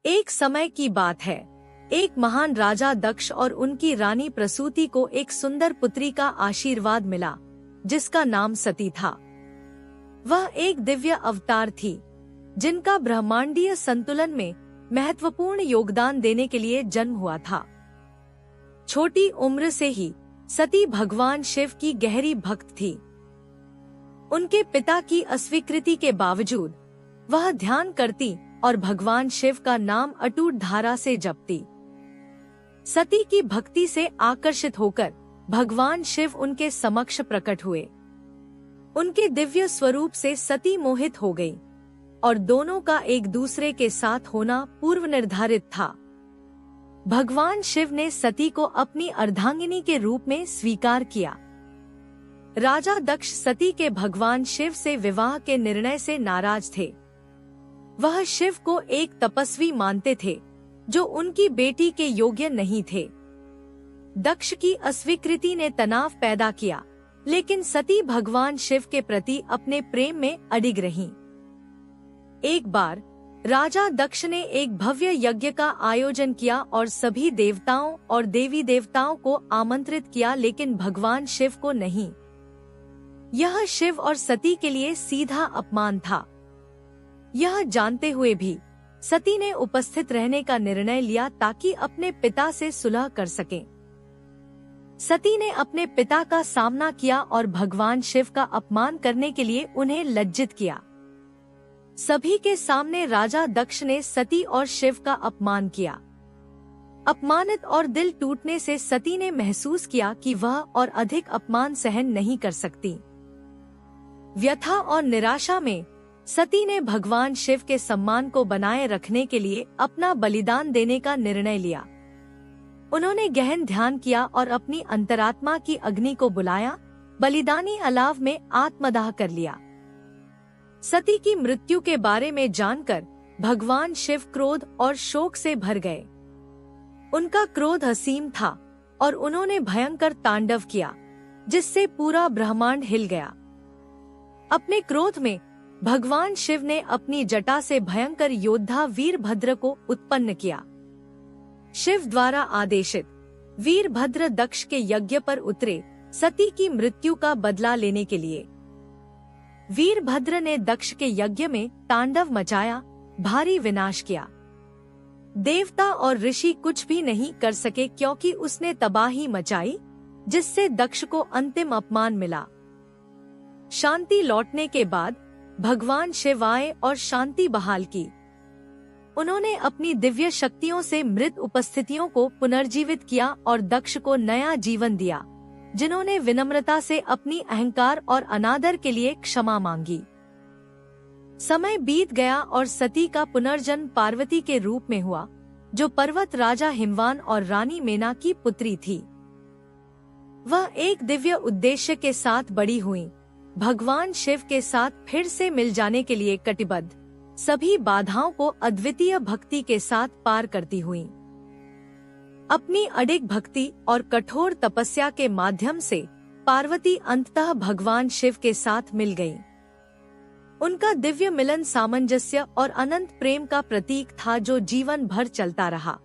एक समय की बात है। एक महान राजा दक्ष और उनकी रानी प्रसूति को एक सुंदर पुत्री का आशीर्वाद मिला, जिसका नाम सती था। वह एक दिव्य अवतार थी, जिनका ब्रह्मांडीय संतुलन में महत्वपूर्ण योगदान देने के लिए जन्म हुआ था। छोटी उम्र से ही सती भगवान शिव की गहरी भक्त थी। उनके पिता की अस्वीकृति के बावजूद वह ध्यान करती और भगवान शिव का नाम अटूट धारा से जपती। सती की भक्ति से आकर्षित होकर भगवान शिव उनके समक्ष प्रकट हुए। उनके दिव्य स्वरूप से सती मोहित हो गई और दोनों का एक दूसरे के साथ होना पूर्व निर्धारित था। भगवान शिव ने सती को अपनी अर्धांगिनी के रूप में स्वीकार किया। राजा दक्ष सती के भगवान शिव से विवाह के निर्णय से नाराज थे। वह शिव को एक तपस्वी मानते थे जो उनकी बेटी के योग्य नहीं थे। दक्ष की अस्वीकृति ने तनाव पैदा किया, लेकिन सती भगवान शिव के प्रति अपने प्रेम में अडिग रहीं। एक बार राजा दक्ष ने एक भव्य यज्ञ का आयोजन किया और सभी देवताओं और देवी देवताओं को आमंत्रित किया, लेकिन भगवान शिव को नहीं। यह शिव और सती के लिए सीधा अपमान था। यह जानते हुए भी सती ने उपस्थित रहने का निर्णय लिया ताकि अपने पिता से सुलह कर सकें। सती ने अपने पिता का सामना किया और भगवान शिव का अपमान करने के लिए उन्हें लज्जित किया। सभी के सामने राजा दक्ष ने सती और शिव का अपमान किया। अपमानित और दिल टूटने से सती ने महसूस किया कि वह और अधिक अपमान सहन नहीं कर सकती। व्यथा और निराशा में सती ने भगवान शिव के सम्मान को बनाए रखने के लिए अपना बलिदान देने का निर्णय लिया। उन्होंने गहन ध्यान किया और अपनी अंतरात्मा की अग्नि को बुलाया, बलिदानी अलाव में आत्मदाह कर लिया। सती की मृत्यु के बारे में जानकर भगवान शिव क्रोध और शोक से भर गए। उनका क्रोध असीम था और उन्होंने भयंकर तांडव किया, जिससे पूरा ब्रह्मांड हिल गया। अपने क्रोध में भगवान शिव ने अपनी जटा से भयंकर योद्धा वीरभद्र को उत्पन्न किया। शिव द्वारा आदेशित वीरभद्र दक्ष के यज्ञ पर उतरे सती की मृत्यु का बदला लेने के लिए। वीरभद्र ने दक्ष के यज्ञ में तांडव मचाया, भारी विनाश किया। देवता और ऋषि कुछ भी नहीं कर सके क्योंकि उसने तबाही मचाई, जिससे दक्ष को अंतिम अपमान मिला। शांति लौटने के बाद भगवान शिव आए और शांति बहाल की। उन्होंने अपनी दिव्य शक्तियों से मृत उपस्थितियों को पुनर्जीवित किया और दक्ष को नया जीवन दिया, जिन्होंने विनम्रता से अपनी अहंकार और अनादर के लिए क्षमा मांगी। समय बीत गया और सती का पुनर्जन्म पार्वती के रूप में हुआ, जो पर्वत राजा हिमवान और रानी मेना की पुत्री थी। वह एक दिव्य उद्देश्य के साथ बड़ी हुई, भगवान शिव के साथ फिर से मिल जाने के लिए कटिबद्ध, सभी बाधाओं को अद्वितीय भक्ति के साथ पार करती हुई। अपनी अडिग भक्ति और कठोर तपस्या के माध्यम से पार्वती अंततः भगवान शिव के साथ मिल गईं। उनका दिव्य मिलन सामंजस्य और अनंत प्रेम का प्रतीक था, जो जीवन भर चलता रहा।